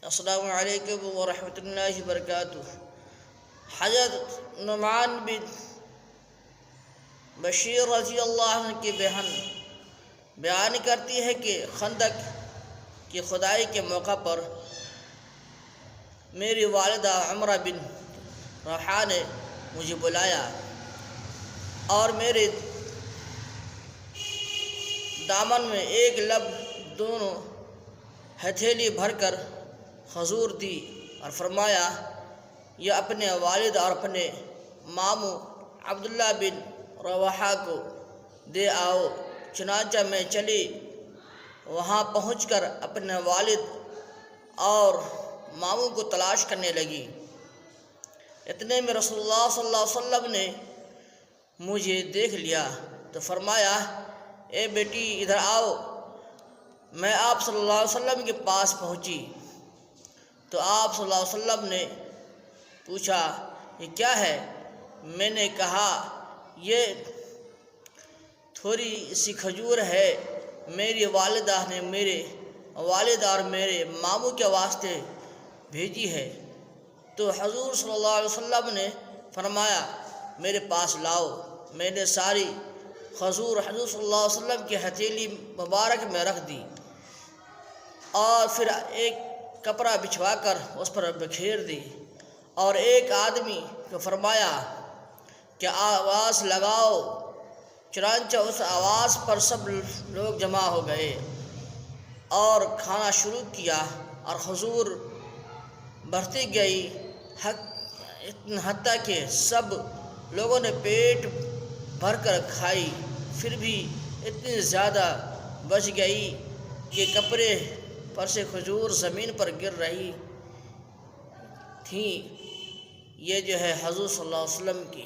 السلام علیکم ورحمۃ اللہ وبرکاتہ۔ حضرت نعمان بن بشیر رضی اللہ عنہ کی بہن بیان کرتی ہے کہ خندق کی کھدائی کے موقع پر میری والدہ عمرہ بن رواحہ نے مجھے بلایا اور میرے دامن میں ایک لب دونوں ہتھیلی بھر کر کھجور دی اور فرمایا، یہ اپنے والد اور اپنے ماموں عبداللہ بن رواحہ کو دے آؤ۔ چنانچہ میں چلی، وہاں پہنچ کر اپنے والد اور ماموں کو تلاش کرنے لگی۔ اتنے میں رسول اللہ صلی اللہ علیہ وسلم نے مجھے دیکھ لیا تو فرمایا، اے بیٹی ادھر آؤ۔ میں آپ صلی اللہ علیہ وسلم کے پاس پہنچی تو آپ صلی اللہ علیہ وسلم نے پوچھا، یہ کیا ہے؟ میں نے کہا، یہ تھوڑی سی کھجور ہے، میری والدہ نے میرے والد اور میرے ماموں کے واسطے بھیجی ہے۔ تو حضور صلی اللہ علیہ وسلم نے فرمایا، میرے پاس لاؤ۔ میں نے ساری کھجور حضور صلی اللہ علیہ وسلم کی ہتھیلی مبارک میں رکھ دی اور پھر ایک کپڑا بچھوا کر اس پر بکھیر دی، اور ایک آدمی کو فرمایا کہ آواز لگاؤ۔ چنانچہ اس آواز پر سب لوگ جمع ہو گئے اور کھانا شروع کیا، اور کھجور بڑھتی گئی حتیٰ کہ سب لوگوں نے پیٹ بھر کر کھائی۔ پھر بھی اتنی زیادہ بچ گئی کہ کپڑے پر سے کھجور زمین پر گر رہی تھیں۔ یہ جو ہے حضور صلی اللہ علیہ وسلم کی